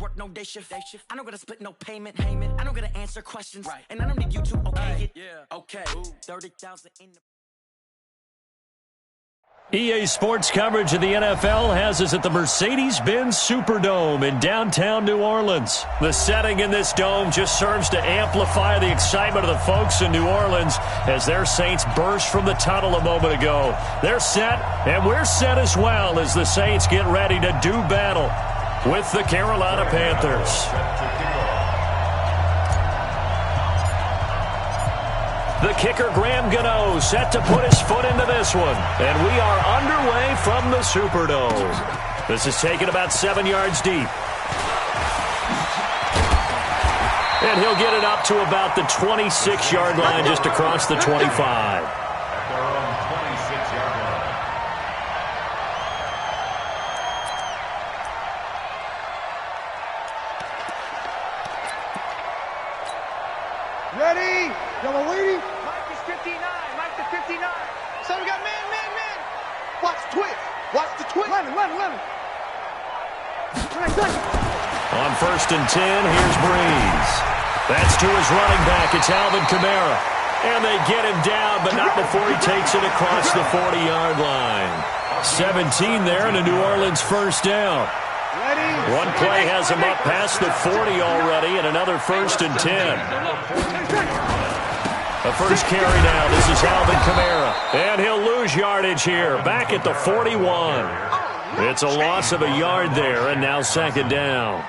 work no day shift. I don't gotta split no payment. I don't gotta answer questions. Right. And I don't need you to okay it. Yeah. Okay. 30,000 in the... EA Sports coverage of the NFL has us at the Mercedes-Benz Superdome in downtown New Orleans. The setting in this dome just serves to amplify the excitement of the folks in New Orleans as their Saints burst from the tunnel a moment ago. They're set, and we're set as well as the Saints get ready to do battle with the Carolina Panthers. The kicker, Graham Gano, set to put his foot into this one. And we are underway from the Superdome. This is taken about 7 yards deep. And he'll get it up to about the 26-yard line, just across the 25. Ready? Y'all are waiting? Mike is 59. Mike is 59. So we got man. Watch the twist. Watch the twist. Let him. On 1st and 10, here's Breeze. That's to his running back. It's Alvin Kamara. And they get him down, but not before he takes it across the 40-yard line. 17 there and a New Orleans first down. One play has him up past the 40 already, and another 1st and 10. The first carry now. This is Alvin Kamara. And he'll lose yardage here. Back at the 41. It's a loss of a yard there, and now 2nd down.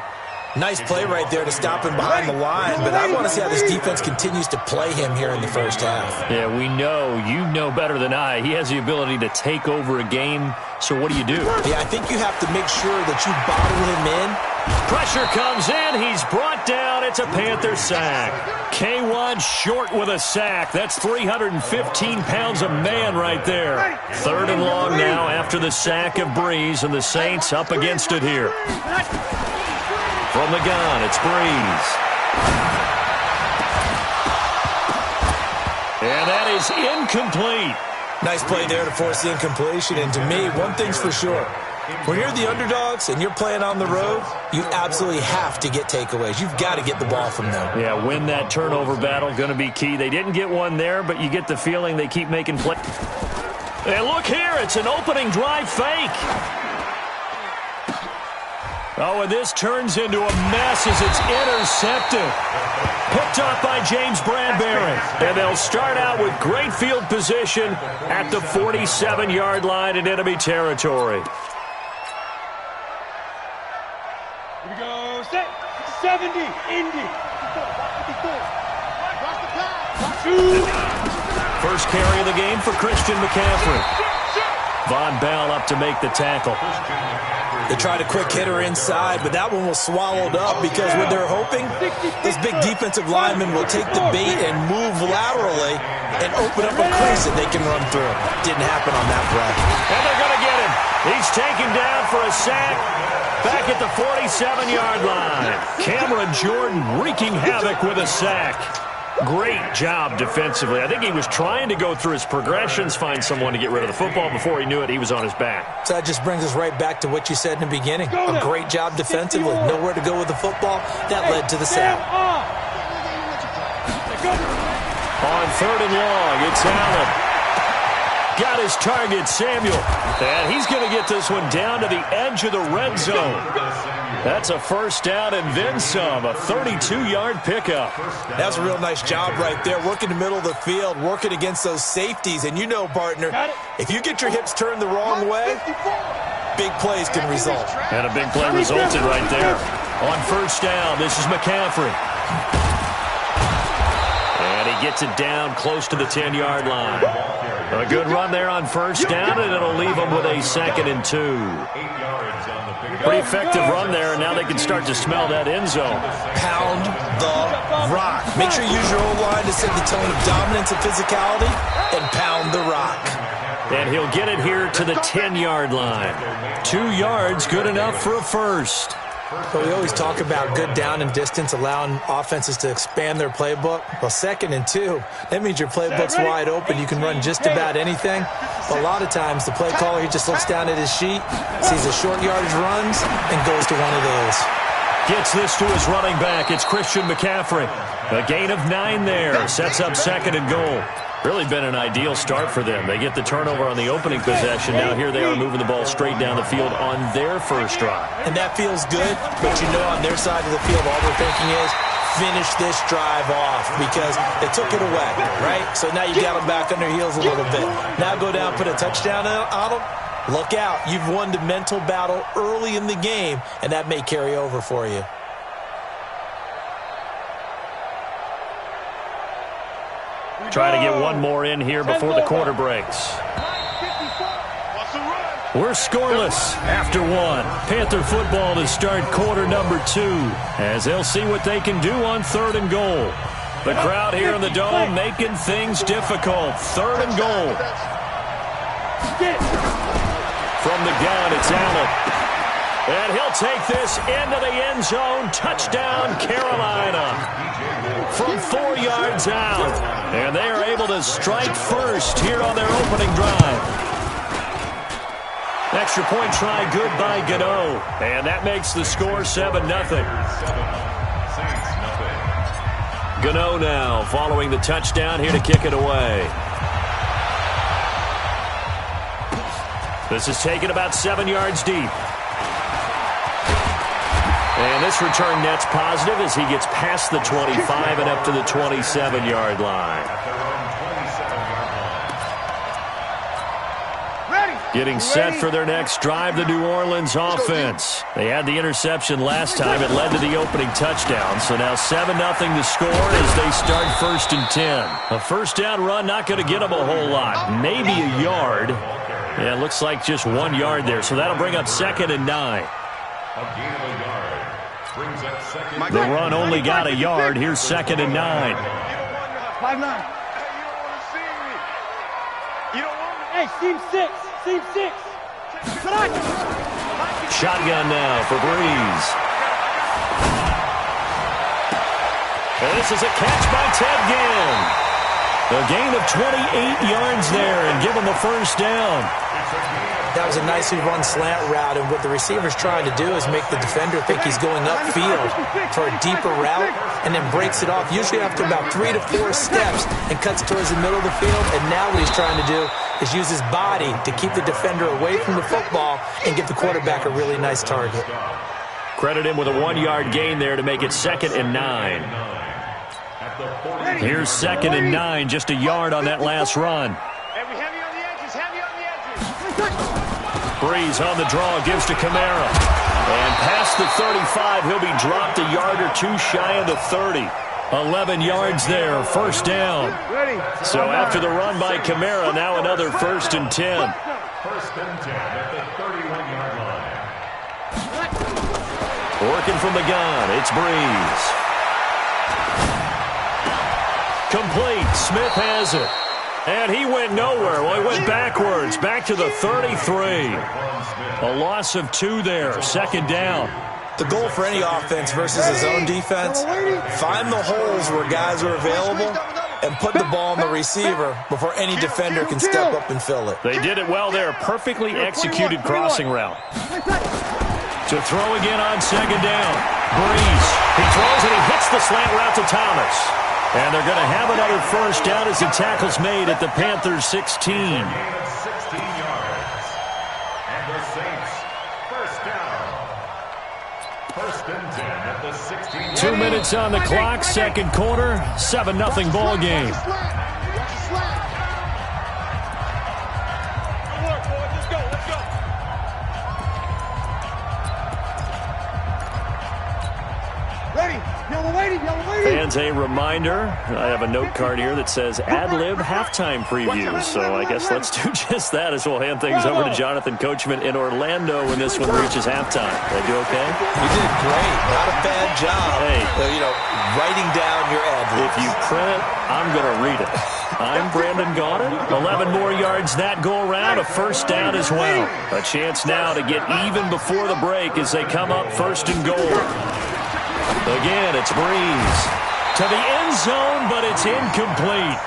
Nice play right there to stop him behind the line, but I want to see how this defense continues to play him here in the first half. Yeah, we know. You know better than I. He has the ability to take over a game, so what do? Yeah, I think you have to make sure that you bottle him in. Pressure comes in. He's brought down. It's a Panther sack. K1 short with a sack. That's 315 pounds of man right there. 3rd and long now after the sack of Breeze, and the Saints up against it here. From the gun, it's Breeze. And that is incomplete. Nice play there to force the incompletion. And to me, one thing's for sure. When you're the underdogs and you're playing on the road, you absolutely have to get takeaways. You've got to get the ball from them. Yeah, win that turnover battle, going to be key. They didn't get one there, but you get the feeling they keep making plays. And look here, it's an opening drive fake. Oh, and this turns into a mess as it's intercepted. Picked up by James Bradbury. And they'll start out with great field position at the 47-yard line in enemy territory. Here we go. Set. 70. Indy. First carry of the game for Christian McCaffrey. Von Bell up to make the tackle. They tried a quick hitter inside, but that one was swallowed up because what they're hoping, this big defensive lineman will take the bait and move laterally and open up a crease that they can run through. Didn't happen on that play. And they're going to get him. He's taken down for a sack back at the 47-yard line. Cameron Jordan wreaking havoc with a sack. Great job defensively. I think he was trying to go through his progressions, find someone to get rid of the football. Before he knew it, he was on his back. So that just brings us right back to what you said in the beginning. A great job defensively. Nowhere to go with the football. That led to the sack. On 3rd and long, it's Allen. Got his target, Samuel. And he's going to get this one down to the edge of the red zone. That's a first down and then some, a 32-yard pickup. That's a real nice job right there, working the middle of the field, working against those safeties. And you know, partner, if you get your hips turned the wrong way, big plays can result. And a big play resulted right there. On first down, this is McCaffrey. And he gets it down close to the 10-yard line. A good run there on first down, and it'll leave them with a 2nd and 2. Pretty effective run there, and now they can start to smell that end zone. Pound the rock. Make sure you use your O-line to set the tone of dominance and physicality, and pound the rock. And he'll get it here to the 10-yard line. 2 yards, good enough for a first. But we always talk about good down and distance, allowing offenses to expand their playbook. Well, 2nd and 2, that means your playbook's wide open. You can run just about anything. But a lot of times, the play caller, he just looks down at his sheet, sees the short yardage runs, and goes to one of those. Gets this to his running back. It's Christian McCaffrey. A gain of 9 there. Sets up 2nd and goal. Really been an ideal start for them. They get the turnover on the opening possession. Now here they are moving the ball straight down the field on their first drive. And that feels good, but you know on their side of the field all they're thinking is finish this drive off because they took it away, right? So now you got them back on their heels a little bit. Now go down, put a touchdown on them. Look out. You've won the mental battle early in the game, and that may carry over for you. Try to get one more in here before the quarter breaks. We're scoreless after 1. Panther football to start quarter number 2 as they'll see what they can do on 3rd and goal. The crowd here in the Dome making things difficult. 3rd and goal. From the gun, it's Allen. And he'll take this into the end zone. Touchdown, Carolina. From 4 yards out. And they are able to strike first here on their opening drive. Extra point try good by Gano. And that makes the score 7-0. Gano now following the touchdown here to kick it away. This is taken about 7 yards deep. And this return net's positive as he gets past the 25 and up to the 27-yard line. Getting set for their next drive, the New Orleans offense. They had the interception last time. It led to the opening touchdown. So now 7-0 to score as they start 1st and 10. A first down run not going to get them a whole lot. Maybe a yard. Yeah, it looks like just 1 yard there. So that'll bring up 2nd and 9. The run only got a yard. Here's 2nd and 9. 5-9. Hey, seam 6. Seam 6. Shotgun now for Breeze. And this is a catch by Ted Ginn. A gain of 28 yards there and give him a first down. That was a nicely run slant route, and what the receiver's trying to do is make the defender think he's going upfield for a deeper route and then breaks it off, usually after about 3 to 4 steps, and cuts towards the middle of the field. And now what he's trying to do is use his body to keep the defender away from the football and give the quarterback a really nice target. Credit him with a 1-yard gain there to make it 2nd and 9. Here's 2nd and 9, just a yard on that last run. Breeze on the draw, gives to Kamara. And past the 35, he'll be dropped a yard or 2 shy of the 30. 11 yards there, first down. So after the run by Kamara, now another 1st and 10. 1st and 10 at the 31-yard line. Working from the gun, it's Breeze. Complete, Smith has it. And he went nowhere. Well, he went backwards, back to the 33. A loss of 2 there, 2nd down. The goal for any offense versus his own defense, find the holes where guys are available and put the ball on the receiver before any defender can step up and fill it. They did it well there. Perfectly executed crossing route. To throw again on 2nd down. Breeze. He throws and he hits the slant route to Thomas. And they're going to have another first down as the tackle's made at the Panthers' 16. 16 yards. And the Saints, first down. 1st and 10 at the 16. 2 minutes on the clock, 2nd quarter, 7-0 ball game. Fans, a reminder, I have a note card here that says ad-lib halftime preview. So I guess let's do just that as we'll hand things over to Jonathan Coachman in Orlando when this one reaches halftime. Did I do okay? You did great. Not a bad job. Hey. Writing down your ad-libs. If you print it, I'm going to read it. I'm Brandon Gaudin. 11 more yards that go around, a first down as well. A chance now to get even before the break as they come up 1st and goal. Again, it's Breeze. To the end zone, but it's incomplete.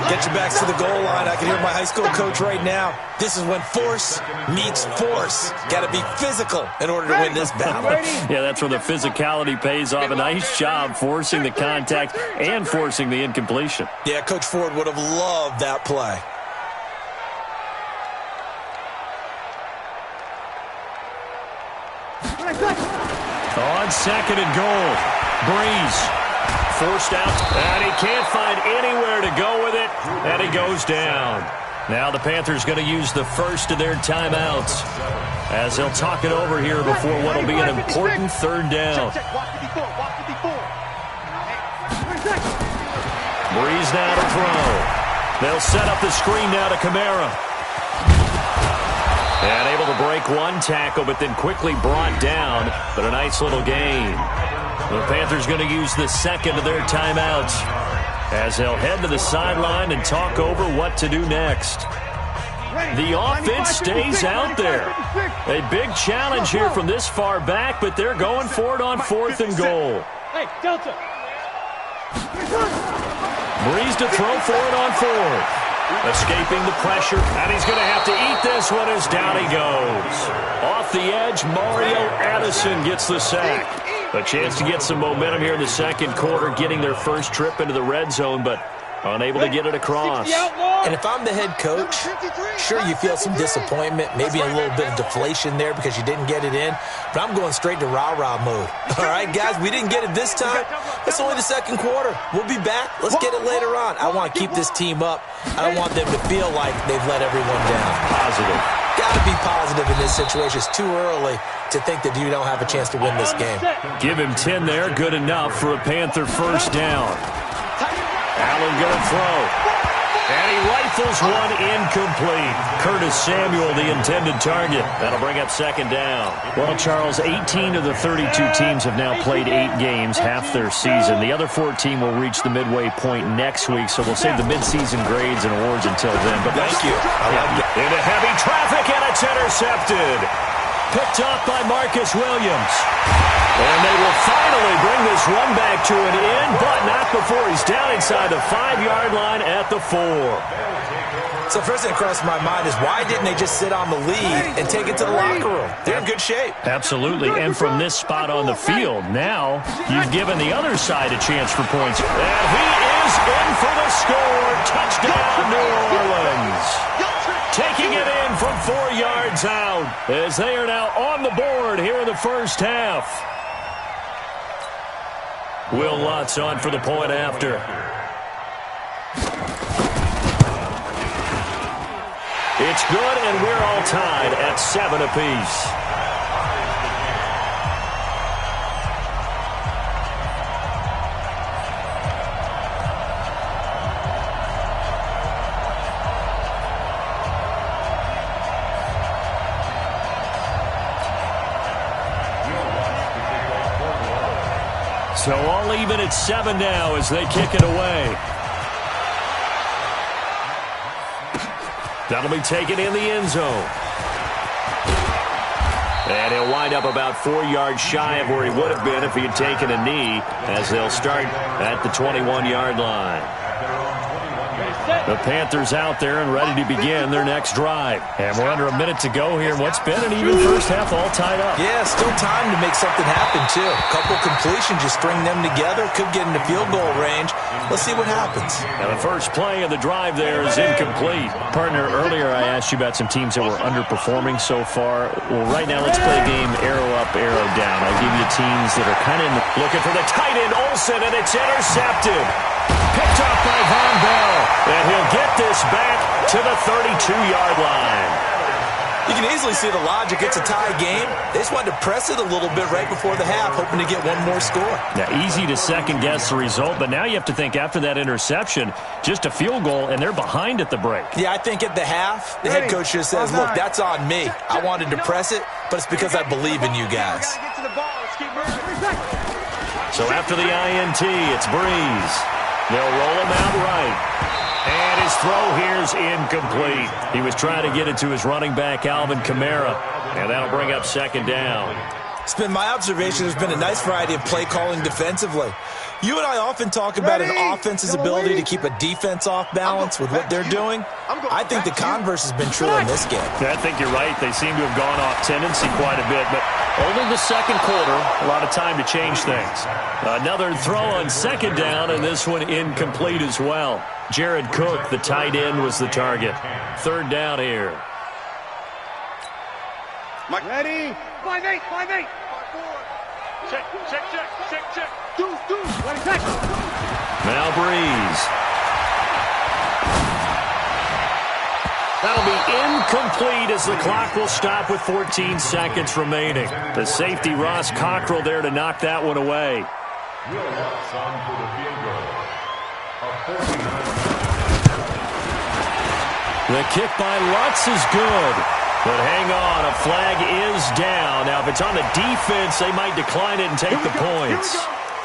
Get your backs to the goal line. I can hear my high school coach right now. This is when force meets force. Got to be physical in order to win this battle. Yeah, that's where the physicality pays off. A nice job forcing the contact and forcing the incompletion. Yeah, Coach Ford would have loved that play. On second and goal, Breeze forced out, and he can't find anywhere to go with it, and he goes down. Now the Panthers going to use the first of their timeouts as they'll talk it over here before what will be an important third down. Breeze now to throw. They'll set up the screen now to Kamara. And able to break one tackle, but then quickly brought down. But a nice little gain. The Panthers going to use the second of their timeouts as they'll head to the sideline and talk over what to do next. The offense stays out there. A big challenge here from this far back, but they're going for it on 4th and goal. Hey, Delta. Breeze to throw for it on 4th. Escaping the pressure, and he's going to have to eat this one as down he goes. Off the edge, Mario Addison gets the sack. A chance to get some momentum here in the second quarter, getting their first trip into the red zone, but unable to get it across. And if I'm the head coach, sure, you feel some disappointment, maybe a little bit of deflation there because you didn't get it in, but I'm going straight to rah-rah mode. All right, guys, we didn't get it this time. It's only the second quarter. We'll be back. Let's get it later on. I want to keep this team up. I don't want them to feel like they've let everyone down. Positive. Got to be positive in this situation. It's too early to think that you don't have a chance to win this game. Give him 10 there. Good enough for a Panther first down. Allen going to throw. And he rifles one incomplete. Curtis Samuel, the intended target. That'll bring up second down. Well, Charles, 18 of the 32 teams have now played 8 games, half their season. The other 14 will reach the midway point next week, so we'll save the midseason grades and awards until then. But thank you. I like that. Into heavy traffic, and it's intercepted. Picked off by Marcus Williams. And they will finally bring this one back to an end, but not before he's down inside the 5-yard line at the 4. So first thing that crossed my mind is why didn't they just sit on the lead and take it to the locker room? They're in good shape. Absolutely, and from this spot on the field, now you've given the other side a chance for points. And he is in for the score. Touchdown, New Orleans. Taking it in from 4 yards out as they are now on the board here in the first half. Will Lutz on for the point after. It's good, and we're all tied at 7 apiece. So all even at 7 now as they kick it away. That'll be taken in the end zone. And he'll wind up about 4 yards shy of where he would have been if he had taken a knee, as they'll start at the 21-yard line. The Panthers out there and ready to begin their next drive. And we're under a minute to go here in what's been an even first half, all tied up. Yeah, still time to make something happen, too. A couple completions, you string them together, could get into field goal range. Let's see what happens. Now the first play of the drive there is incomplete. Partner, earlier I asked you about some teams that were underperforming so far. Well, right now let's play a game arrow up, arrow down. I'll give you teams that are kind of looking for the tight end, Olsen, and it's intercepted. Picked off by Von Bell, and he'll get this back to the 32-yard line. You can easily see the logic. It's a tie game. They just wanted to press it a little bit right before the half, hoping to get one more score. Now, easy to second-guess the result, but now you have to think after that interception, just a field goal, and they're behind at the break. Yeah, I think at the half, the head coach just says, look, that's on me. I wanted to press it, but it's because I believe in you guys. So after the INT, it's Breeze. They'll roll him out right. And his throw here's incomplete. He was trying to get it to his running back, Alvin Kamara. And that'll bring up second down. It's been my observation there's been a nice variety of play calling defensively. You and I often talk about an offense's ability to keep a defense off balance with what they're doing. I think the converse has been true in this game. Yeah, I think you're right. They seem to have gone off tendency quite a bit, but only the second quarter, a lot of time to change things. Another throw on second down, and this one incomplete as well. Jared Cook, the tight end, was the target. Third down here. Ready? 5-8, 5-8. Check. Now Breeze. That'll be incomplete as the clock will stop with 14 seconds remaining. The safety, Ross Cockrell, there to knock that one away. Will Lutz on for the field goal. The kick by Lutz is good. But hang on, a flag is down. Now, if it's on the defense, they might decline it and take the points.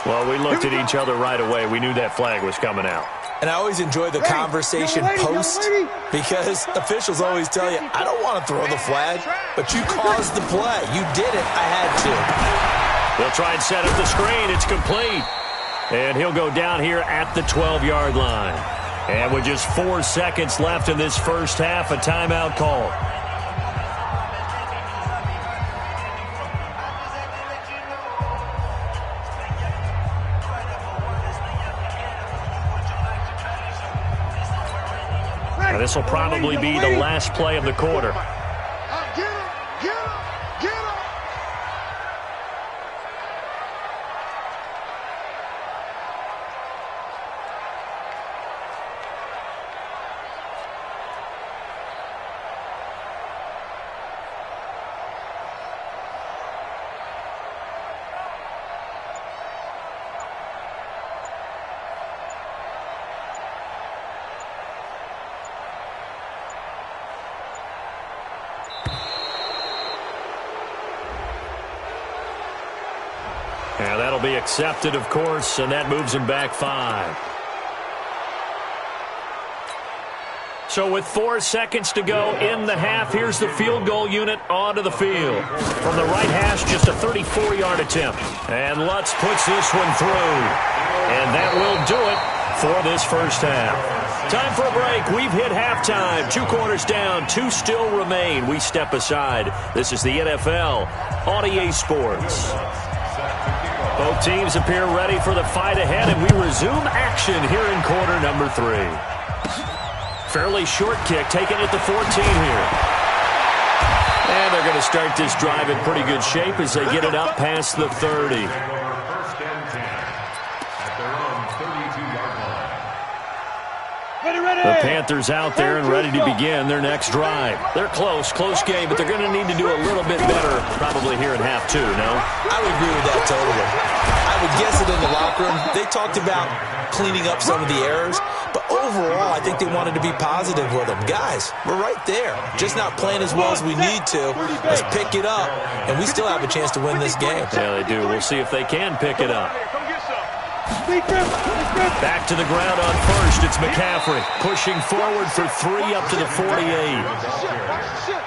Well, we looked at each other right away. We knew that flag was coming out. And I always enjoy the conversation post because officials always tell you, I don't want to throw the flag, but you caused the play. You did it. I had to. They'll try and set up the screen. It's complete. And he'll go down here at the 12-yard line. And with just 4 seconds left in this first half, a timeout call. Now, this will probably be the last play of the quarter. Now that'll be accepted, of course, and that moves him back 5. So with 4 seconds to go in the half, here's the field goal unit onto the field. From the right hash, just a 34-yard attempt. And Lutz puts this one through. And that will do it for this first half. Time for a break. We've hit halftime. 2 quarters down, 2 still remain. We step aside. This is the NFL on EA Sports. Both teams appear ready for the fight ahead, and we resume action here in quarter number 3. Fairly short kick, taken at the 14 here. And they're going to start this drive in pretty good shape as they get it up past the 30. The Panthers out there and ready to begin their next drive. They're close game, but they're going to need to do a little bit better probably here in half 2, no? I would agree with that totally. I would guess it in the locker room. They talked about cleaning up some of the errors, but overall, I think they wanted to be positive with them. Guys, we're right there. Just not playing as well as we need to. Let's pick it up, and we still have a chance to win this game. Yeah, they do. We'll see if they can pick it up. Back to the ground on first. It's McCaffrey pushing forward for 3 up to the 48.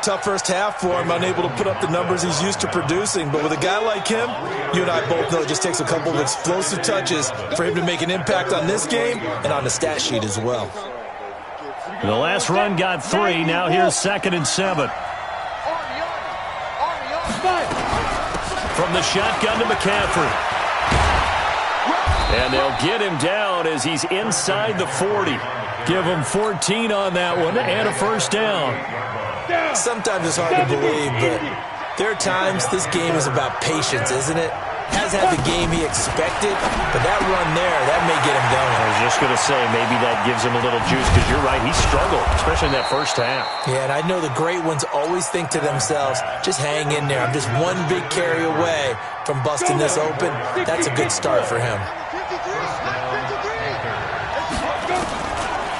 Tough first half for him, unable to put up the numbers he's used to producing. But with a guy like him, you and I both know it just takes a couple of explosive touches for him to make an impact on this game and on the stat sheet as well. The last run got 3. Now here's 2nd and 7. From the shotgun to McCaffrey. And they'll get him down as he's inside the 40. Give him 14 on that one and a first down. Sometimes it's hard to believe, but there are times this game is about patience, isn't it? Hasn't had the game he expected, but that run there, that may get him going. I was just going to say, maybe that gives him a little juice, because you're right, he struggled, especially in that first half. Yeah, and I know the great ones always think to themselves, just hang in there. I'm just one big carry away from busting this open. That's a good start for him.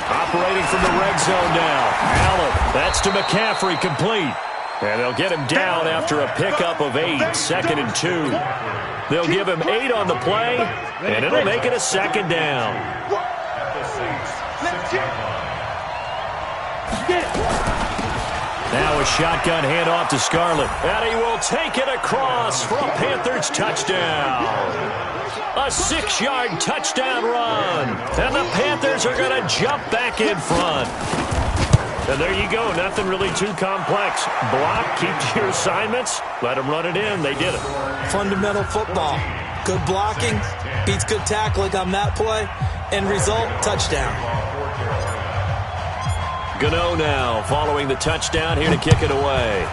Operating from the red zone now. Allen, that's to McCaffrey, complete. And they'll get him down after a pickup of 8, 2nd and 2. They'll give him 8 on the play, and it'll make it a 2nd down. Now a shotgun handoff to Scarlett, and he will take it across for a Panthers touchdown. A 6-yard touchdown run. And the Panthers are going to jump back in front. And there you go. Nothing really too complex. Block, keep to your assignments, let them run it in. They did it. Fundamental football. Good blocking beats good tackling on that play. End result, touchdown. Gano now following the touchdown here to kick it away.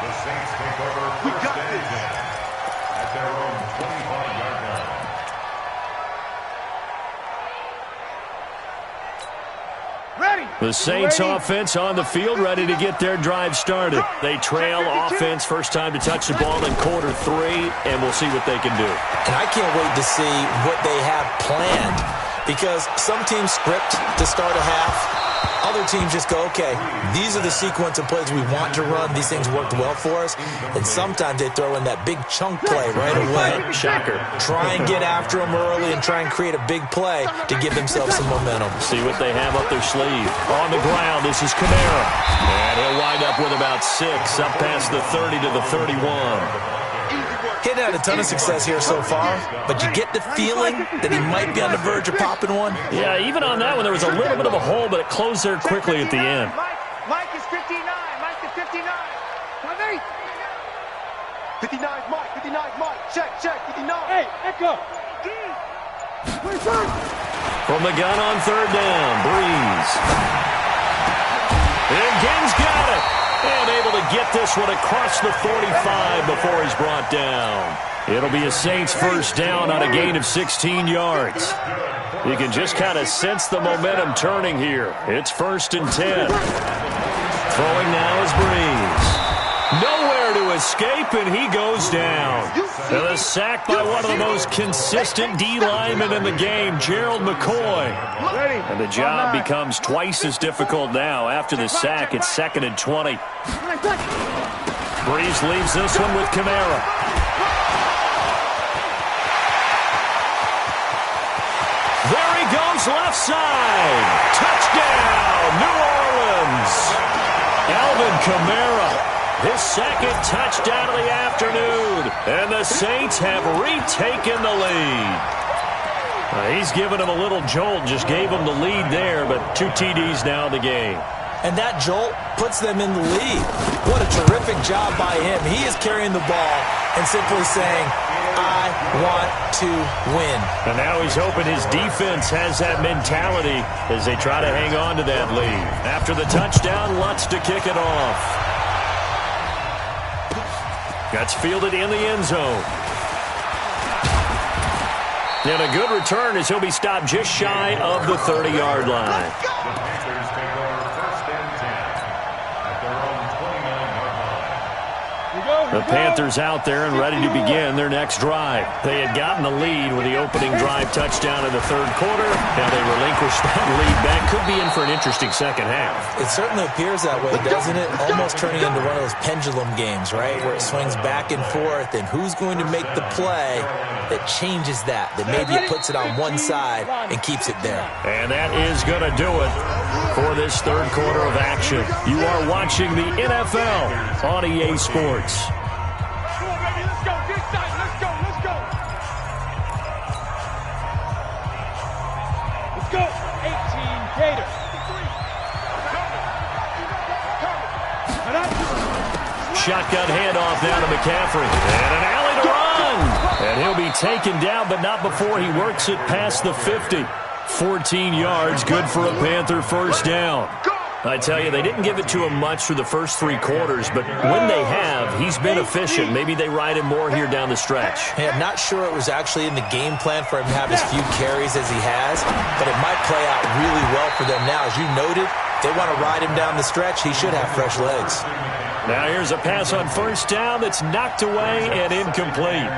The Saints take over first and 10 at their own 25-yard line. The Saints offense on the field, ready to get their drive started. They trail offense, first time to touch the ball in quarter 3, and we'll see what they can do. And I can't wait to see what they have planned, because some teams script to start a half. Other teams just go, okay, these are the sequence of plays we want to run. These things worked well for us. And sometimes they throw in that big chunk play right away. Shocker. Try and get after them early and try and create a big play to give themselves some momentum. See what they have up their sleeve. On the ground, this is Kamara. And he'll wind up with about 6, up past the 30 to the 31. He'd had a ton of success here so far, but you get the feeling that he might be on the verge of popping one. Yeah, even on that one, there was a little bit of a hole, but it closed there quickly at the end. Mike is 59. Mike is 59. 59 is Mike. 59 is Mike. Check. 59. Hey, echo. From the gun on third down, Breeze. And Genn's got it. And able to get this one across the 45 before he's brought down. It'll be a Saints first down on a gain of 16 yards. You can just kind of sense the momentum turning here. It's 1st and 10. Throwing now is Breeze. Nowhere to escape, and he goes down. And a sack by one of the most consistent D linemen in the game, Gerald McCoy. And the job becomes twice as difficult now. After the sack, it's 2nd and 20. Breeze leaves this one with Kamara. There he goes, left side. Touchdown, New Orleans. Alvin Kamara. His 2nd touchdown of the afternoon. And the Saints have retaken the lead. He's given him a little jolt, just gave him the lead there, but 2 TDs now in the game. And that jolt puts them in the lead. What a terrific job by him. He is carrying the ball and simply saying, I want to win. And now he's hoping his defense has that mentality as they try to hang on to that lead. After the touchdown, Lutz to kick it off. That's fielded in the end zone. And a good return as he'll be stopped just shy of the 30-yard line. The Panthers take over first and 10 at their own 29-yard line. The Panthers out there and ready to begin their next drive. They had gotten the lead with the opening drive touchdown in the 3rd quarter. Now they relinquish that lead back. Could be in for an interesting second half. It certainly appears that way, doesn't it? Almost turning into one of those pendulum games, right? Where it swings back and forth, and who's going to make the play that changes that maybe it puts it on one side and keeps it there. And that is going to do it for this 3rd quarter of action. You are watching the NFL on EA Sports. Shotgun handoff now to McCaffrey. And an alley to run. And he'll be taken down, but not before he works it past the 50. 14 yards, good for a Panther first down. I tell you, they didn't give it to him much through the first 3 quarters, but when they have, he's been efficient. Maybe they ride him more here down the stretch. Hey, I'm not sure it was actually in the game plan for him to have as few carries as he has, but it might play out really well for them now. As you noted, they want to ride him down the stretch. He should have fresh legs. Now here's a pass on first down that's knocked away and incomplete.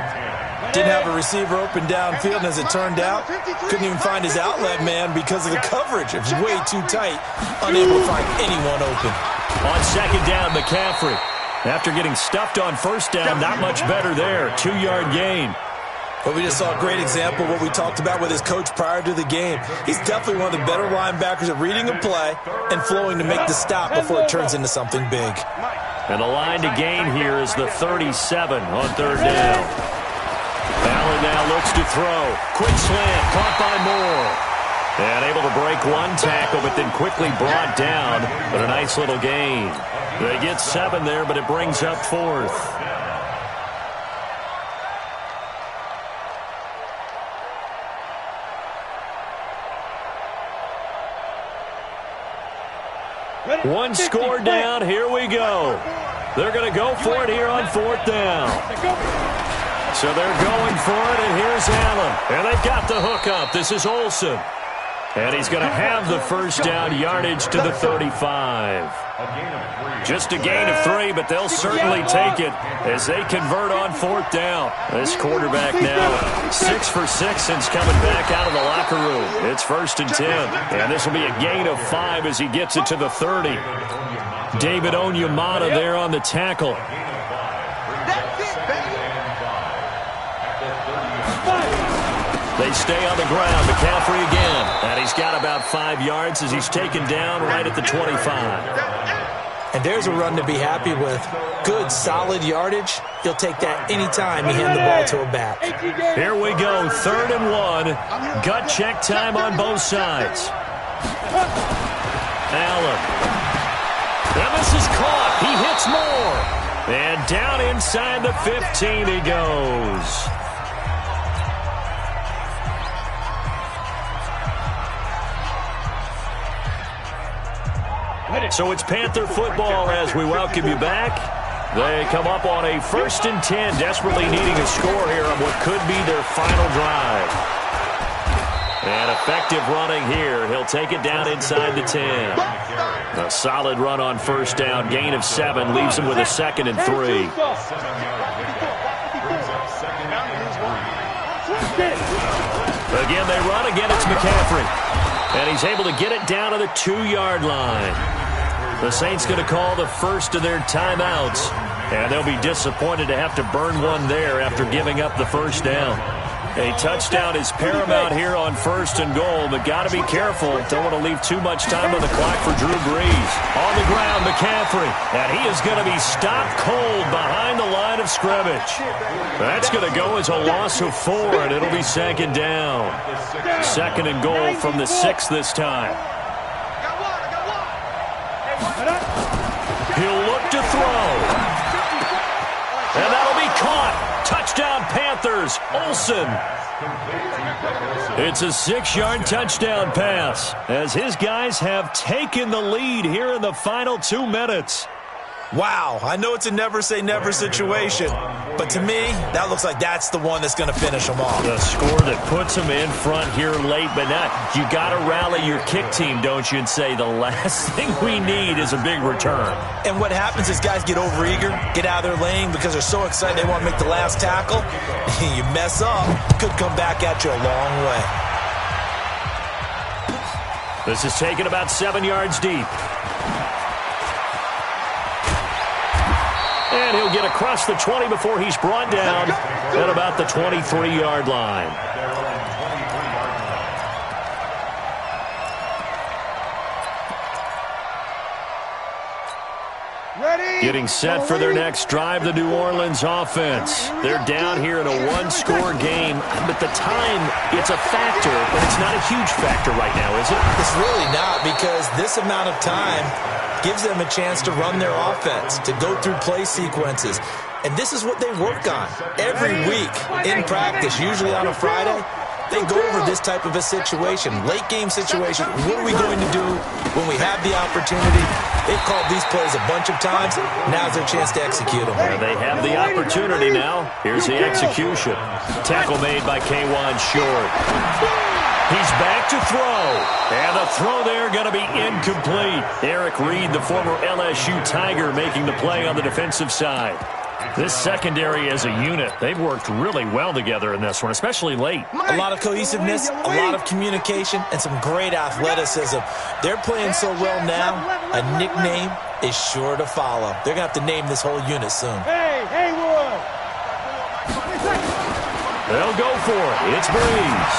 Didn't have a receiver open downfield, and as it turned out, couldn't even find his outlet man because of the coverage. It was way too tight, unable to find anyone open. On second down, McCaffrey. After getting stuffed on first down, not much better there. 2-yard gain. But we just saw a great example of what we talked about with his coach prior to the game. He's definitely one of the better linebackers at reading a play and flowing to make the stop before it turns into something big. And the line to gain here is the 37 on third down. Allen now looks to throw. Quick slant, caught by Moore. And able to break one tackle, but then quickly brought down. But a nice little gain. They get 7 there, but it brings up 4th. One score down. Here we go. They're going to go for it here on 4th down. So they're going for it, and here's Allen. And they've got the hook up. This is Olsen. And he's going to have the first down yardage to the 35. Just a gain of 3, but they'll certainly take it as they convert on 4th down. This quarterback now 6 for 6 since coming back out of the locker room. It's 1st and 10. And this will be a gain of 5 as he gets it to the 30. David Onyemata there on the tackle. They stay on the ground. McCaffrey again. And he's got about 5 yards as he's taken down right at the 25. And there's a run to be happy with. Good, solid yardage. He'll take that anytime you hand the ball to a back. Here we go. 3rd and 1. Gut check time on both sides. Allen. And this is caught. He hits Moore. And down inside the 15 he goes. So it's Panther football as we welcome you back. They come up on a 1st and 10, desperately needing a score here on what could be their final drive. And effective running here. He'll take it down inside the 10. A solid run on 1st down. Gain of 7 leaves him with a 2nd and 3. Again, they run. Again, it's McCaffrey. And he's able to get it down to the 2-yard line. The Saints going to call the first of their timeouts. And they'll be disappointed to have to burn one there after giving up the 1st down. A touchdown is paramount here on 1st and goal, but got to be careful. Don't want to leave too much time on the clock for Drew Brees. On the ground, McCaffrey. And he is going to be stopped cold behind the line of scrimmage. That's going to go as a loss of 4, and it'll be 2nd down. 2nd and goal from the 6 this time. He'll look to throw. And that'll be caught. Touchdown Panthers. Olsen. It's a 6-yard touchdown pass as his guys have taken the lead here in the final 2 minutes. Wow, I know it's a never-say-never situation, but to me, that looks like that's the one that's going to finish them off. The score that puts them in front here late, but not. You got to rally your kick team, don't you, and say the last thing we need is a big return. And what happens is guys get overeager, get out of their lane because they're so excited they want to make the last tackle. You mess up, could come back at you a long way. This is taken about 7 yards deep. And he'll get across the 20 before he's brought down at about the 23-yard line. Getting set for their next drive, the New Orleans offense. They're down here in a 1-score game, but the time, it's a factor, but it's not a huge factor right now, is it? It's really not, because this amount of time gives them a chance to run their offense, to go through play sequences. And this is what they work on every week in practice, usually on a Friday. They go over this type of a situation, late game situation. What are we going to do when we have the opportunity? They've called these plays a bunch of times. Now's their chance to execute them. Well, they have the opportunity now. Here's the execution. Tackle made by K'Wan Short. He's back to throw. And the throw there going to be incomplete. Eric Reed, the former LSU Tiger, making the play on the defensive side. This secondary as a unit, they've worked really well together in this one, especially late. A lot of cohesiveness, a lot of communication, and some great athleticism. They're playing so well now, a nickname is sure to follow. They're going to have to name this whole unit soon. They'll go for it. It's Breeze.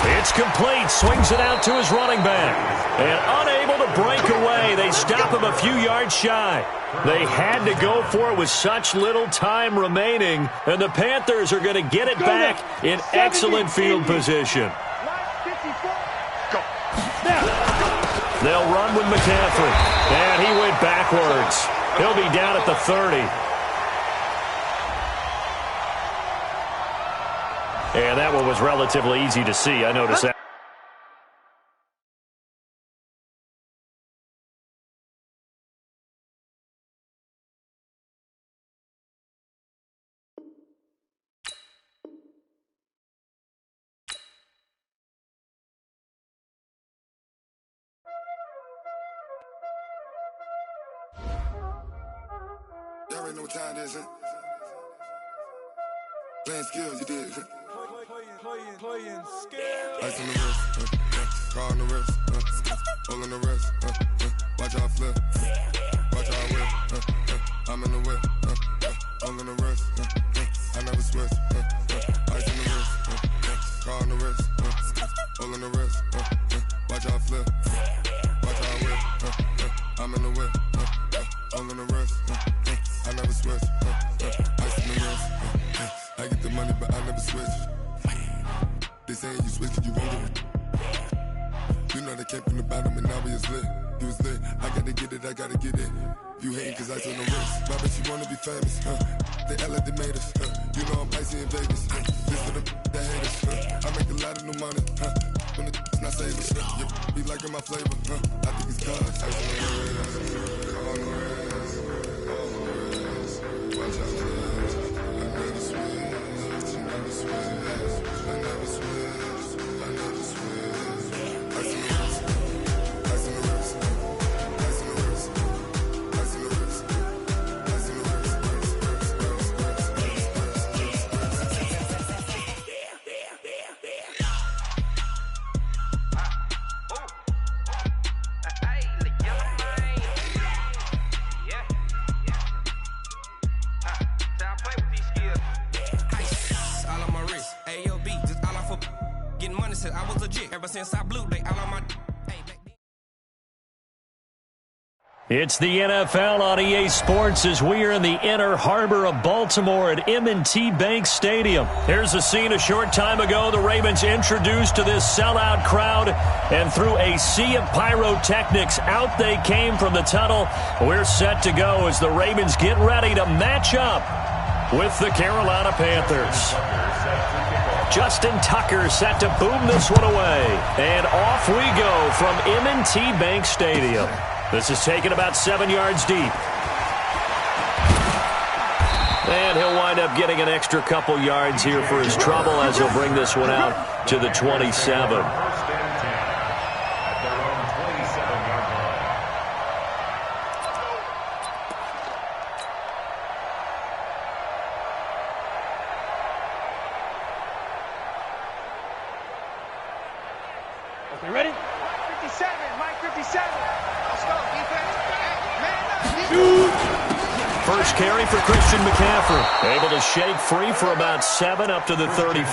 It's complete. Swings it out to his running back. And unable to break away. They stop him a few yards shy. They had to go for it with such little time remaining. And the Panthers are going to get it back in excellent field position. They'll run with McCaffrey. And he went backwards. He'll be down at the 30. And that one was relatively easy to see. I noticed that. Y'all already know what time it is, huh? Playing skills, you did. Playing skills. Ice on the wrist, car on the wrist, hole in the wrist, watch out flip, watch out whip, I'm in the whip, hole in the wrist, I never switch, ice on the wrist, car on the wrist, hole in the wrist, watch out flip, watch out whip, I'm in the whip, hole in the wrist, I never switch, ice on the wrist, I get the money but I never switch. They saying you switch cause you won't do it. You know they came from the bottom and now we is lit. You was lit, I gotta get it, I gotta get it. You hating cause ice on the wrist. Why bet you wanna be famous, They act like they made us, You know I'm icy in Vegas, This for the that hate us, I make a lot of new money, When the not saving, You be liking my flavor, I think it's cause ice on the wrist, on the wrist, on the wrist. Watch out for this, I never switch, you never switch. I never switch, I never switch. Ice in the wrist, ice in the wrist, ice in the wrist, ice in the wrist, ice in the wrist, all on my wrist, AOB, just all off of getting money since I was legit. Ever since I blew, they all on my. It's the NFL on EA Sports as we are in the inner harbor of Baltimore at M&T Bank Stadium. Here's a scene a short time ago. The Ravens introduced to this sellout crowd, and through a sea of pyrotechnics, out they came from the tunnel. We're set to go as the Ravens get ready to match up with the Carolina Panthers. Justin Tucker set to boom this one away. And off we go from M&T Bank Stadium. This is taken about 7 yards deep. And he'll wind up getting an extra couple yards here for his trouble as he'll bring this one out to the 27. Okay, ready? Mike 57, Mike 57. Let's go, defense. Man up. First carry for Christian McCaffrey. Able to shake free for about 7 up to the 35.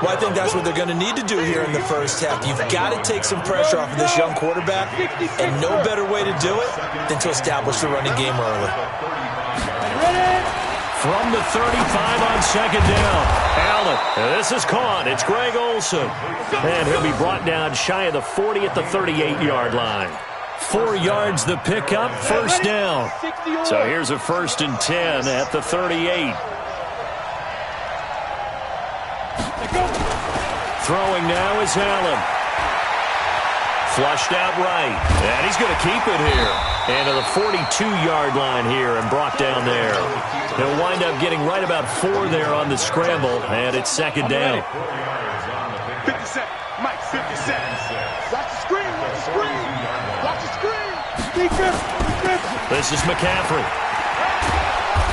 Well, I think that's what they're going to need to do here in the first half. You've got to take some pressure off of this young quarterback, and no better way to do it than to establish the running game early. From the 35 on second down, Allen. This is caught. It's Greg Olsen. And he'll be brought down shy of the 40 at the 38-yard line. 4 yards the pickup, first down. So here's a 1st and 10 at the 38. Throwing now is Allen. Flushed out right. And he's going to keep it here. And to the 42-yard line here and brought down there. He'll wind up getting right about 4 there on the scramble. And it's second down. 57, Mike 57. Watch the screen, watch the screen. Watch the screen. Defense, defense. This is McCaffrey.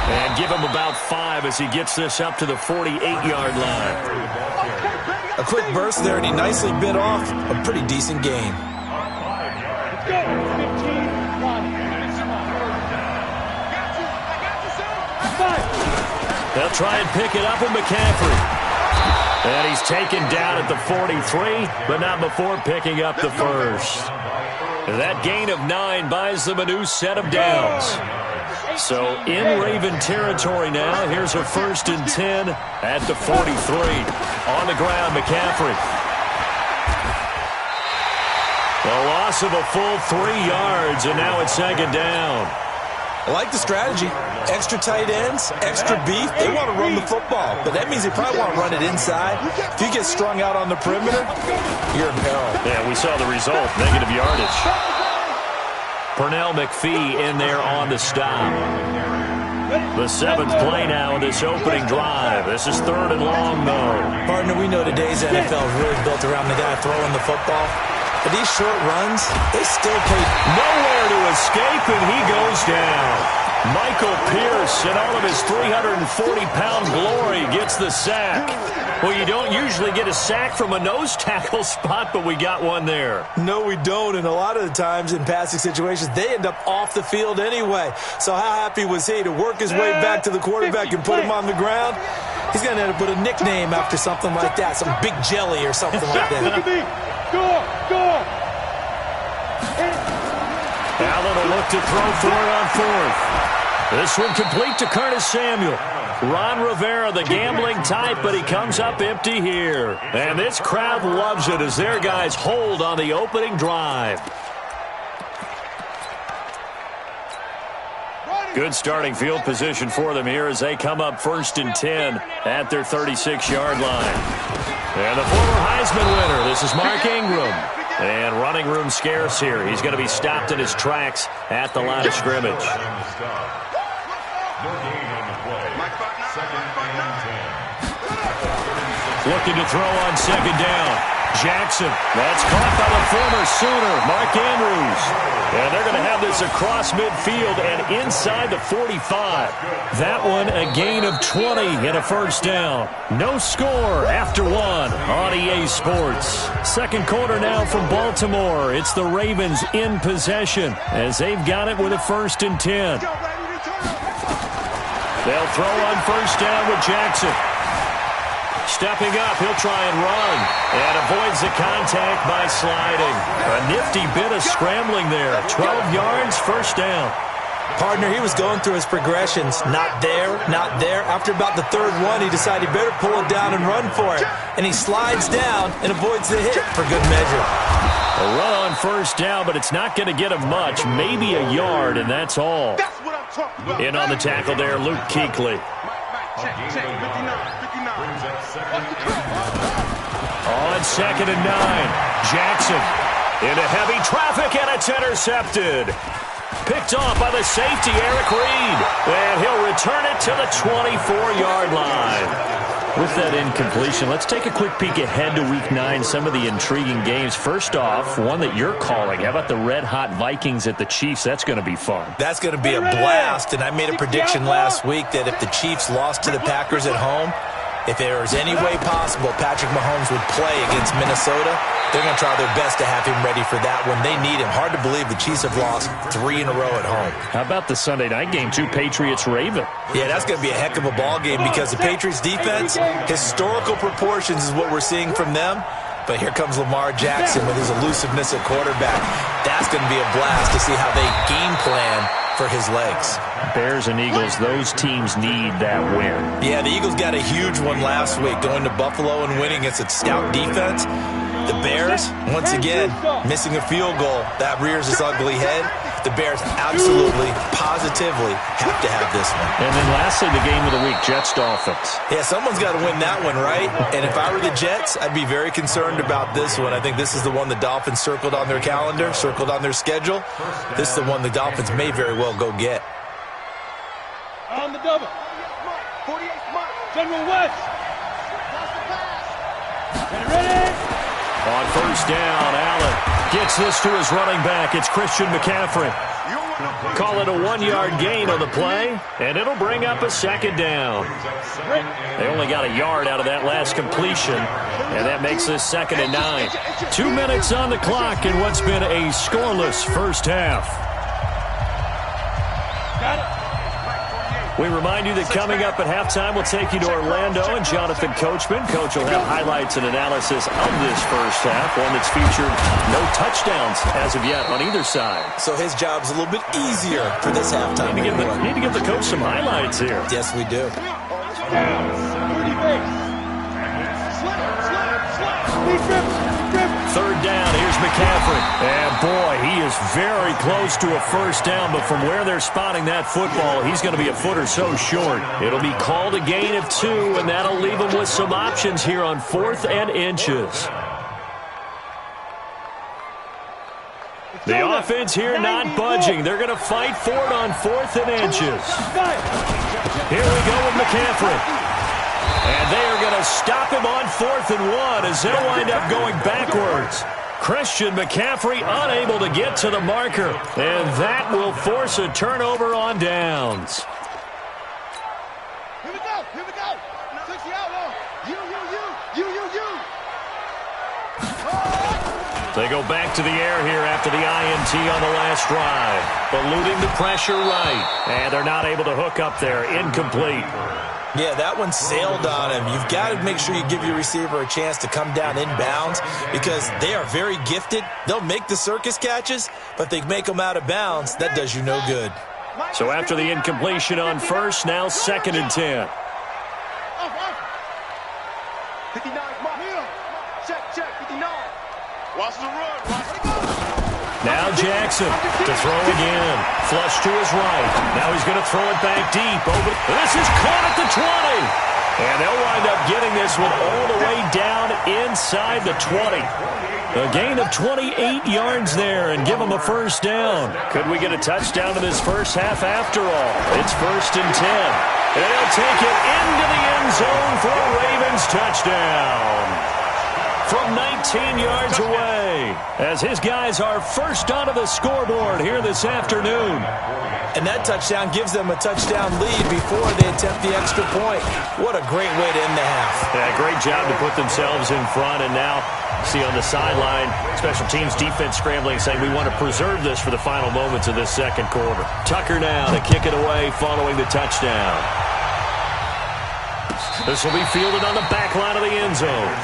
And give him about 5 as he gets this up to the 48-yard line. A quick burst there, and he nicely bit off a pretty decent gain. Let's go. 15-1. They'll try and pick it up with McCaffrey. And he's taken down at the 43, but not before picking up the first. That gain of 9 buys them a new set of downs. So in Raven territory now, here's a 1st and 10 at the 43. On the ground, McCaffrey. A loss of a full 3 yards, and now it's 2nd down. I like the strategy. Extra tight ends, extra beef. They want to run the football, but that means they probably want to run it inside. If you get strung out on the perimeter, you're in peril. Yeah, we saw the result, negative yardage. Pernell McPhee in there on the stop. The 7th play now in this opening drive. This is 3rd and long, though. Partner, we know today's NFL is really built around the guy throwing the football. But these short runs, they still pay. Nowhere to escape, and he goes down. Michael Pierce, in all of his 340-pound glory, gets the sack. Well, you don't usually get a sack from a nose tackle spot, but we got one there. No, we don't, and a lot of the times in passing situations, they end up off the field anyway. So how happy was he to work his way back to the quarterback and put him on the ground? He's going to end up with a nickname after something like that, some Big Jelly or something like that. Allen will look to throw for it on 4th. This one complete to Curtis Samuel. Ron Rivera, the gambling type, but he comes up empty here. And this crowd loves it as their guys hold on the opening drive. Good starting field position for them here as they come up 1st and 10 at their 36-yard line. And the former Heisman winner, this is Mark Ingram. And running room scarce here. He's going to be stopped in his tracks at the line of scrimmage. Looking to throw on 2nd down. Jackson. That's caught by the former Sooner, Mark Andrews. And they're going to have this across midfield and inside the 45. That one a gain of 20 and a 1st down. No score after 1 on EA Sports. 2nd quarter now from Baltimore. It's the Ravens in possession as they've got it with a 1st and 10. They'll throw on 1st down with Jackson. Stepping up, he'll try and run. And avoids the contact by sliding. A nifty bit of scrambling there. 12 yards, 1st down. Partner, he was going through his progressions. Not there, not there. After about the 3rd one, he decided he better pull it down and run for it. And he slides down and avoids the hit for good measure. A run on 1st down, but it's not going to get him much. Maybe a yard, and that's all. In on the tackle there, Luke Kuechly. On 2nd and 9, Jackson into heavy traffic, and it's intercepted. Picked off by the safety, Eric Reed. And he'll return it to the 24-yard line. With that incompletion, let's take a quick peek ahead to Week 9, some of the intriguing games. First off, one that you're calling. How about the red-hot Vikings at the Chiefs? That's going to be fun. That's going to be a blast, and I made a prediction last week that if the Chiefs lost to the Packers at home, if there was any way possible Patrick Mahomes would play against Minnesota, they're going to try their best to have him ready for that when they need him. Hard to believe the Chiefs have lost 3 in a row at home. How about the Sunday night game, too? Patriots-Raven. Yeah, that's going to be a heck of a ball game because the Patriots defense, historical proportions is what we're seeing from them. But here comes Lamar Jackson with his elusiveness at quarterback. That's going to be a blast to see how they game plan for his legs. Bears and Eagles, those teams need that win. Yeah, the Eagles got a huge one last week, going to Buffalo and winning against a stout defense. The Bears, once again, missing a field goal. That rears its ugly head. The Bears absolutely, positively have to have this one. And then lastly, the game of the week, Jets-Dolphins. Yeah, someone's got to win that one, right? And if I were the Jets, I'd be very concerned about this one. I think this is the one the Dolphins circled on their calendar, circled on their schedule. This is the one the Dolphins may very well go get. On the double. 48 General West. Ready? On 1st down, Allen gets this to his running back. It's Christian McCaffrey. Call it a 1-yard gain on the play, and it'll bring up a 2nd down. They only got a yard out of that last completion, and that makes this 2nd and 9. 2 minutes on the clock in what's been a scoreless first half. Got it. We remind you that coming up at halftime, we'll take you to Orlando and Jonathan Coachman. Coach will have highlights and analysis of this first half, one that's featured no touchdowns as of yet on either side. So his job's a little bit easier for this halftime. Need to give the coach some highlights here. Yes, we do. Third down, here's McCaffrey. And boy, he is very close to a first down, but from where they're spotting that football, he's going to be a foot or so short. It'll be called a gain of 2, and that'll leave him with some options here on 4th and inches. The offense here not budging. They're going to fight for it on 4th and inches. Here we go with McCaffrey. And they are going to stop him on 4th and 1 as they'll wind up going backwards. Christian McCaffrey unable to get to the marker. And that will force a turnover on downs. Here we go. Here we go. 60 out. You. They go back to the air here after the INT on the last drive. Eluding the pressure right. And they're not able to hook up there. Incomplete. Yeah, that one sailed on him. You've got to make sure you give your receiver a chance to come down inbounds because they are very gifted. They'll make the circus catches, but they make them out of bounds. That does you no good. So after the incompletion on first, now 2nd and 10. 59, check, 59. Watch the run, watch the go. Now Jackson to throw again. Flush to his right. Now he's going to throw it back deep. Over. This is caught at the 20. And they'll wind up getting this one all the way down inside the 20. A gain of 28 yards there and give them a first down. Could we get a touchdown in this first half after all? It's 1st and 10. And they'll take it into the end zone for a Ravens touchdown. From 19 yards away, as his guys are first onto the scoreboard here this afternoon. And that touchdown gives them a touchdown lead before they attempt the extra point. What a great way to end the half. Yeah, great job to put themselves in front. And now, see on the sideline, special teams defense scrambling, saying we want to preserve this for the final moments of this second quarter. Tucker now to kick it away following the touchdown. This will be fielded on the back line of the end zone.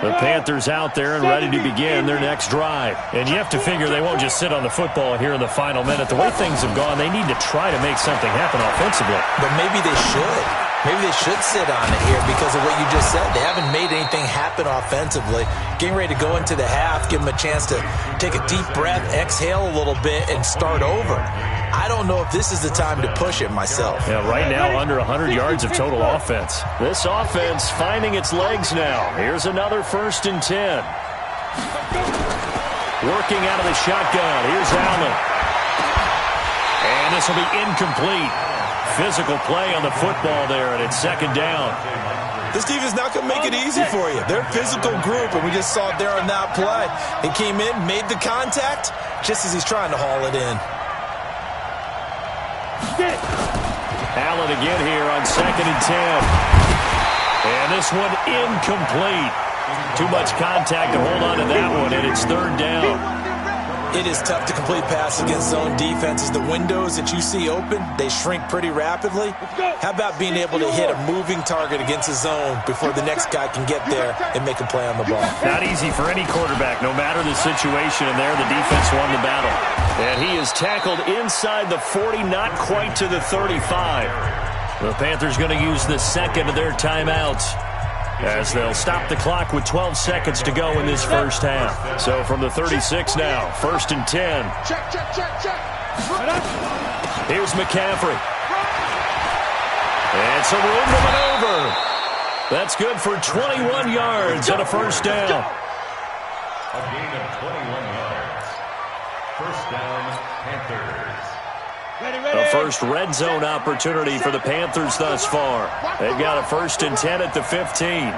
The Panthers out there and ready to begin their next drive. And you have to figure they won't just sit on the football here in the final minute. The way things have gone, they need to try to make something happen offensively. But maybe they should. Maybe they should sit on it here because of what you just said. They haven't made anything happen offensively. Getting ready to go into the half, give them a chance to take a deep breath, exhale a little bit, and start over. I don't know if this is the time to push it myself. Yeah, right now under 100 yards of total offense. This offense finding its legs now. Here's another 1st and 10. Working out of the shotgun. Here's Allen. And this will be incomplete. Physical play on the football there, and it's 2nd down. This defense not going to make it easy for you. They're a physical group, and we just saw it there on that play. He came in, made the contact, just as he's trying to haul it in. Allen again here on 2nd and 10. And this one incomplete. Too much contact to hold on to that one, and it's 3rd down. It is tough to complete passes against zone defenses. The windows that you see open, they shrink pretty rapidly. How about being able to hit a moving target against a zone before the next guy can get there and make a play on the ball? Not easy for any quarterback, no matter the situation, and there the defense won the battle. And he is tackled inside the 40, not quite to the 35. The Panthers going to use the 2nd of their timeouts, as they'll stop the clock with 12 seconds to go in this first half. So from the 36 now, 1st and 10. Check. Here's McCaffrey. And some room to maneuver. That's good for 21 yards and a first down. A gain of 21 yards. First down, Panthers. The first red zone opportunity for the Panthers thus far. They've got a 1st and 10 at the 15.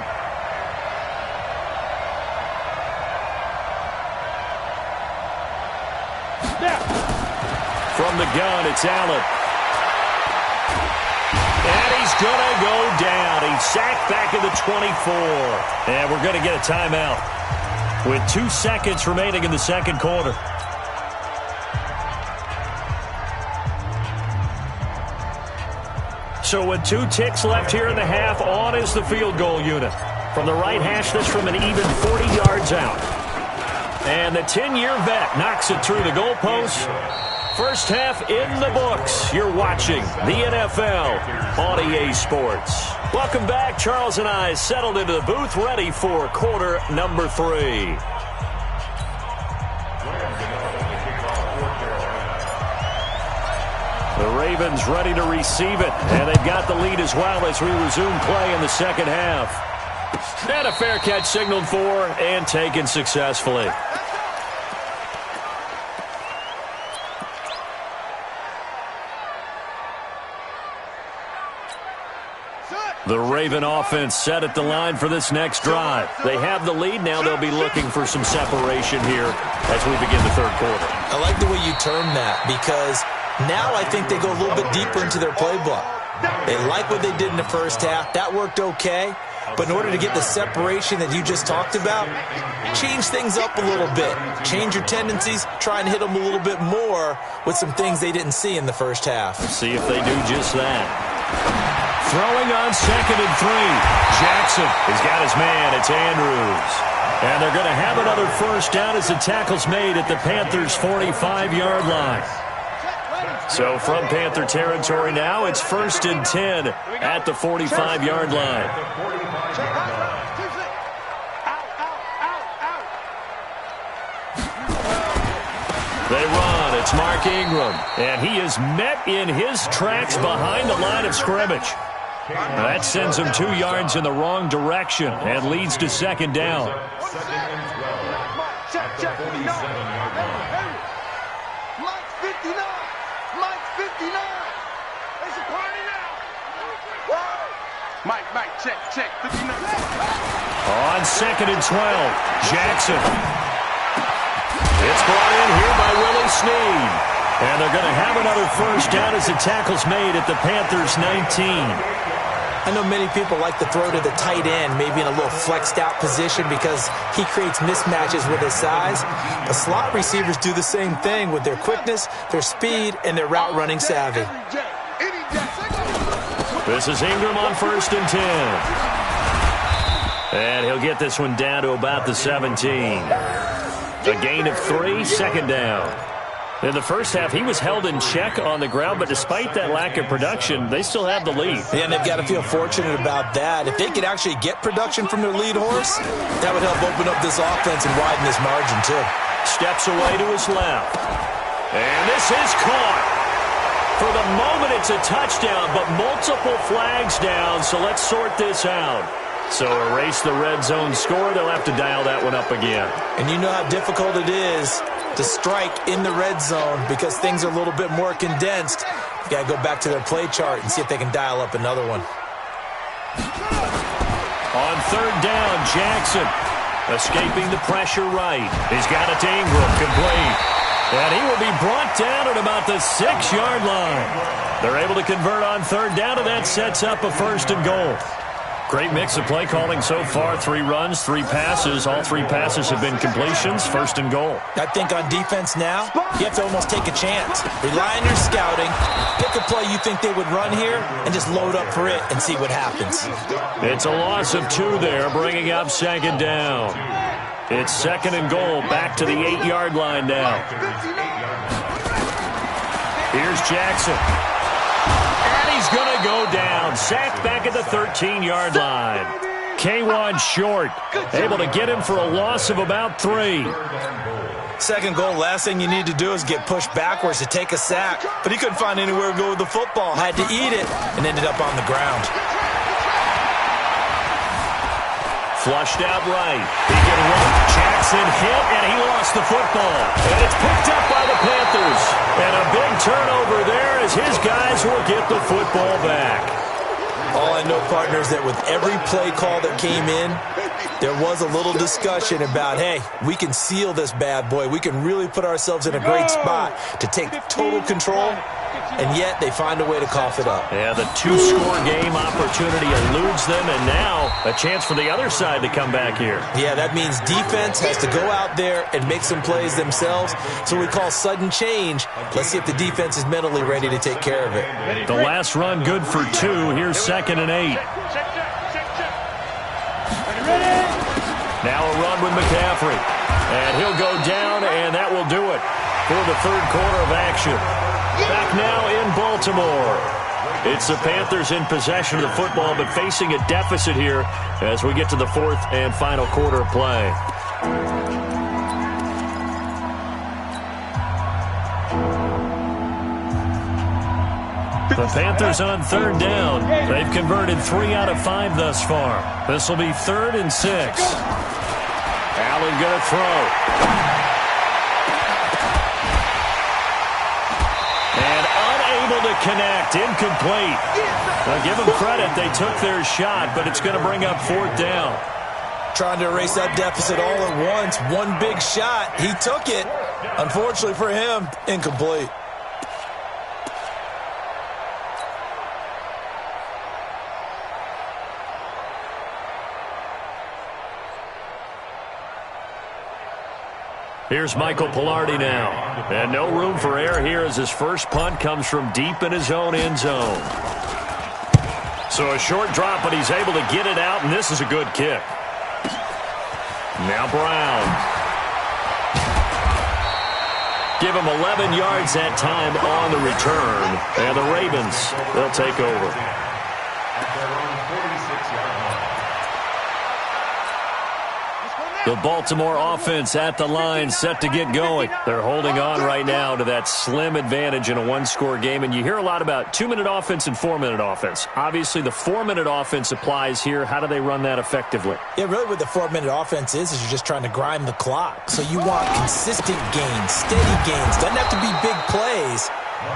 From the gun, it's Allen. going to go down. He's sacked back at the 24. And we're going to get a timeout with 2 seconds remaining in the second quarter. So with 2 ticks left here in the half, on is the field goal unit. From the right hash, this from an even 40 yards out. And the 10-year vet knocks it through the goalpost. First half in the books. You're watching the NFL on EA Sports. Welcome back. Charles and I settled into the booth, ready for quarter number 3. The Ravens ready to receive it, and they've got the lead as well as we resume play in the second half. And a fair catch signaled for and taken successfully. The Raven offense set at the line for this next drive. They have the lead. Now they'll be looking for some separation here as we begin the third quarter. I like the way you term that, because now I think they go a little bit deeper into their playbook. They like what they did in the first half. That worked okay. But in order to get the separation that you just talked about, change things up a little bit. Change your tendencies. Try and hit them a little bit more with some things they didn't see in the first half. Let's see if they do just that. Throwing on 2nd and 3. Jackson has got his man. It's Andrews. And they're going to have another first down as the tackle's made at the Panthers' 45-yard line. So from Panther territory now, it's 1st and 10 at the 45-yard line. They run. It's Mark Ingram. And he is met in his tracks behind the line of scrimmage. That sends him 2 yards in the wrong direction and leads to 2nd down. Mike, check, 59. On 2nd and 12, Jackson. It's brought in here by Willie Snead. And they're going to have another first down as the tackle's made at the Panthers' 19. I know many people like to throw to the tight end, maybe in a little flexed out position because he creates mismatches with his size. But slot receivers do the same thing with their quickness, their speed, and their route running savvy. This is Ingram on 1st and 10. And he'll get this one down to about the 17. A gain of 3, 2nd down. In the first half, he was held in check on the ground, but despite that lack of production, they still have the lead. Yeah, and they've got to feel fortunate about that. If they could actually get production from their lead horse, that would help open up this offense and widen this margin, too. Steps away to his left. And this is caught. For the moment, it's a touchdown, but multiple flags down, so let's sort this out. So erase the red zone score. They'll have to dial that one up again. And you know how difficult it is to strike in the red zone because things are a little bit more condensed. You got to go back to their play chart and see if they can dial up another one. On 3rd down, Jackson escaping the pressure right. He's got it to Ingram, complete. And he will be brought down at about the 6-yard line. They're able to convert on 3rd down, and that sets up a 1st and goal. Great mix of play calling so far. 3 runs, 3 passes. All 3 passes have been completions. 1st and goal. I think on defense now, you have to almost take a chance. Rely on your scouting. Pick a play you think they would run here and just load up for it and see what happens. It's a loss of 2 there, bringing up 2nd down. It's 2nd and goal, back to the 8-yard line now. Here's Jackson. And he's going to go down. Sacked back at the 13-yard line. K1 short. Able to get him for a loss of about 3. 2nd goal, last thing you need to do is get pushed backwards to take a sack. But he couldn't find anywhere to go with the football. Had to eat it and ended up on the ground. Flushed out right. He can run. Jackson hit, and he lost the football. And it's picked up by the Panthers. And a big turnover there as his guys will get the football back. All I know, partner, is that with every play call that came in, there was a little discussion about, hey, we can seal this bad boy. We can really put ourselves in a great spot to take total control and yet they find a way to cough it up. Yeah, the two-score game opportunity eludes them, and now a chance for the other side to come back here. Yeah, that means defense has to go out there and make some plays themselves. So we call sudden change. Let's see if the defense is mentally ready to take care of it. The last run good for 2. Here's 2nd and 8. Now a run with McCaffrey. And he'll go down, and that will do it for the third quarter of action. Back now in Baltimore. It's the Panthers in possession of the football, but facing a deficit here as we get to the fourth and final quarter of play. The Panthers on 3rd down. They've converted 3 out of 5 thus far. This will be 3rd and 6. Allen going to throw. And unable to connect. Incomplete. Now give them credit. They took their shot, but it's going to bring up 4th down. Trying to erase that deficit all at once. One big shot. He took it. Unfortunately for him, incomplete. Here's Michael Pilardi now. And no room for error here as his first punt comes from deep in his own end zone. So a short drop, but he's able to get it out, and this is a good kick. Now Brown. Give him 11 yards that time on the return. And the Ravens, they'll take over. The Baltimore offense at the line, set to get going. They're holding on right now to that slim advantage in a one-score game. And you hear a lot about 2-minute offense and 4-minute offense. Obviously, the 4-minute offense applies here. How do they run that effectively? Yeah, really what the 4-minute offense is you're just trying to grind the clock. So you want consistent gains, steady gains. Doesn't have to be big plays,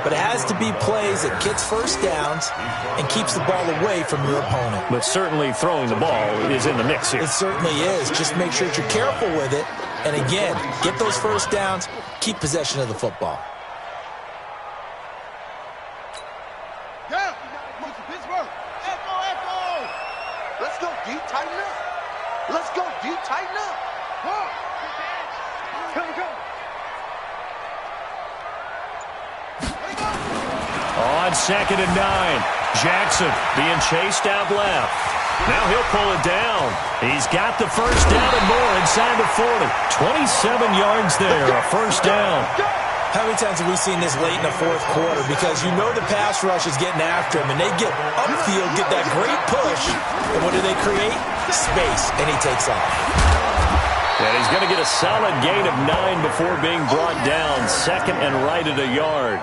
but it has to be plays that gets first downs and keeps the ball away from your opponent. But certainly throwing the ball is in the mix here. It certainly is. Just make sure that you're careful with it. And again, get those first downs, keep possession of the football. Yeah, Pittsburgh. Echo. Let's go deep, tighten up. Let's go deep, tighten up. Here we go. On 2nd and 9, Jackson being chased out left. Now he'll pull it down. He's got the first down and more inside the 40. 27 yards there, a first down. How many times have we seen this late in the fourth quarter? Because you know the pass rush is getting after him, and they get upfield, get that great push, and what do they create? Space, and he takes off. And he's going to get a solid gain of 9 before being brought down. 2nd and right at a yard.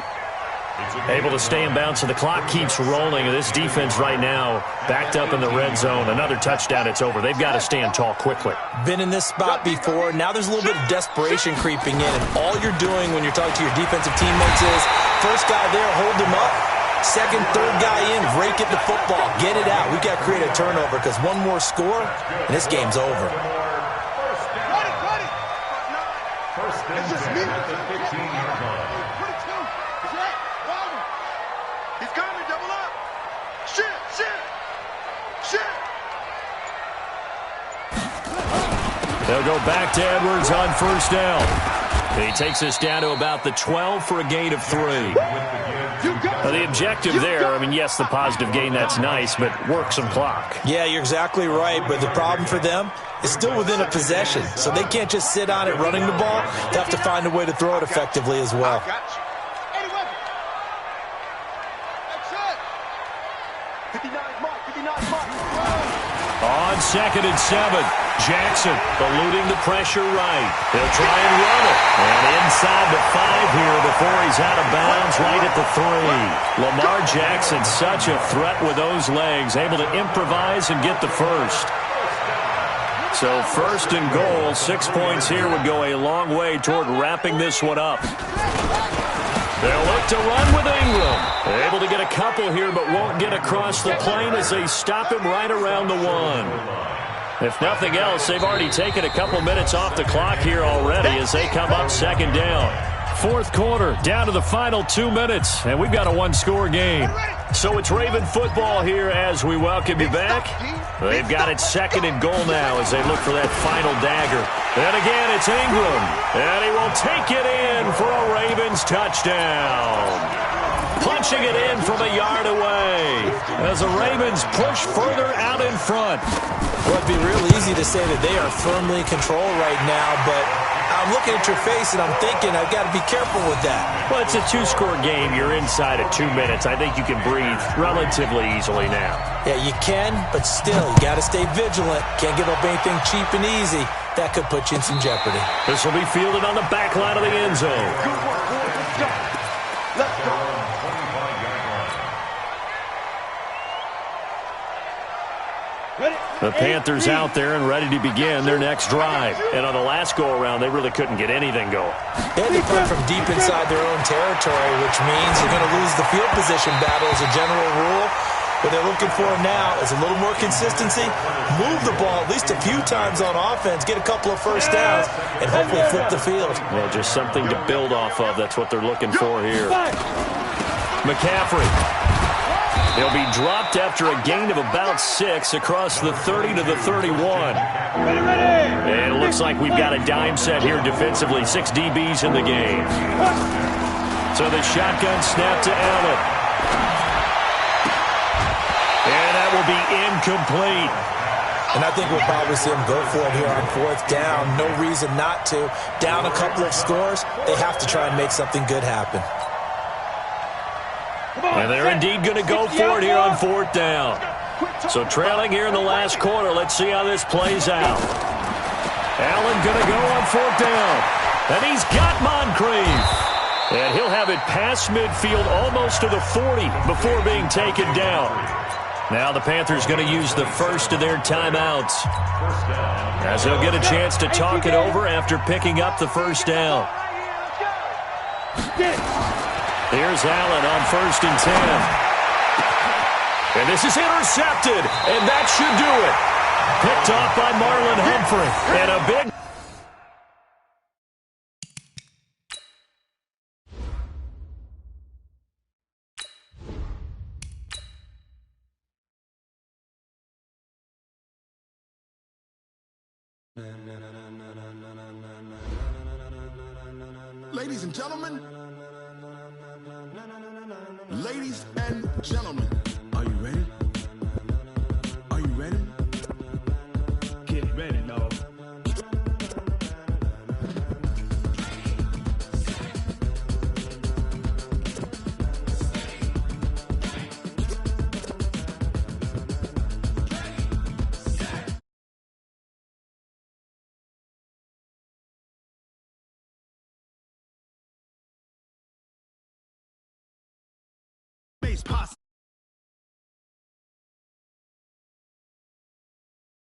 Able to stay in bounds, so the clock keeps rolling. And this defense right now backed up in the red zone. Another touchdown, it's over. They've got to stand tall quickly. Been in this spot before. Now there's a little bit of desperation creeping in. And all you're doing when you're talking to your defensive teammates is, first guy there, hold him up. Second, third guy in, rake at the football. Get it out. We've got to create a turnover because one more score, and this game's over. First and 10 at the 15-yard line. He's coming, double up. Shit. They'll go back to Edwards on first down. He takes us down to about the 12 for a gain of 3. Now the objective there, I mean, yes, the positive gain, that's nice, but work some clock. Yeah, you're exactly right, but the problem for them is still within a possession, so they can't just sit on it running the ball. They have to find a way to throw it effectively as well. On 2nd and 7, Jackson eluding the pressure right. He'll try and run it. And inside the 5 here before he's out of bounds right at the 3. Lamar Jackson, such a threat with those legs, able to improvise and get the first. So 1st and goal, 6 points here would go a long way toward wrapping this one up. They'll look to run with Ingram. They're able to get a couple here, but won't get across the plane as they stop him right around the 1. If nothing else, they've already taken a couple minutes off the clock here already as they come up 2nd down. Fourth quarter, down to the final 2 minutes, and we've got a one-score game. So it's Raven football here as we welcome you back. They've got it second and goal now as they look for that final dagger. And again, it's Ingram, and he will take it in for a Ravens touchdown. Punching it in from a yard away as the Ravens push further out in front. Well, it'd be real easy to say that they are firmly in control right now, but I'm looking at your face and I'm thinking I've got to be careful with that. Well, it's a two-score game. You're inside of 2 minutes. I think you can breathe relatively easily now. Yeah, you can, but still, you got to stay vigilant. Can't give up anything cheap and easy. That could put you in some jeopardy. This will be fielded on the back line of the end zone. Good work, boys. Let's go. Let's go. The Panthers out there and ready to begin their next drive. And on the last go-around, they really couldn't get anything going. They had to punt from deep inside their own territory, which means they're going to lose the field position battle as a general rule. What they're looking for now is a little more consistency, move the ball at least a few times on offense, get a couple of first downs, and hopefully flip the field. Well, just something to build off of. That's what they're looking for here. McCaffrey. He'll be dropped after a gain of about 6 across the 30 to the 31. And it looks like we've got a dime set here defensively. 6 DBs in the game. So the shotgun snap to Allen. And that will be incomplete. And I think we'll probably see him go for it here on fourth down. No reason not to. Down a couple of scores, they have to try and make something good happen. And they're indeed going to go for it here on fourth down. So trailing here in the last quarter. Let's see how this plays out. Allen going to go on fourth down. And he's got Moncrief. And he'll have it past midfield almost to the 40 before being taken down. Now the Panthers going to use the first of their timeouts, as they'll get a chance to talk it over after picking up the first down. Here's Allen on 1st and 10. And this is intercepted, and that should do it. Picked off by Marlon Humphrey. And a big... Ladies and gentlemen. Ladies and gentlemen.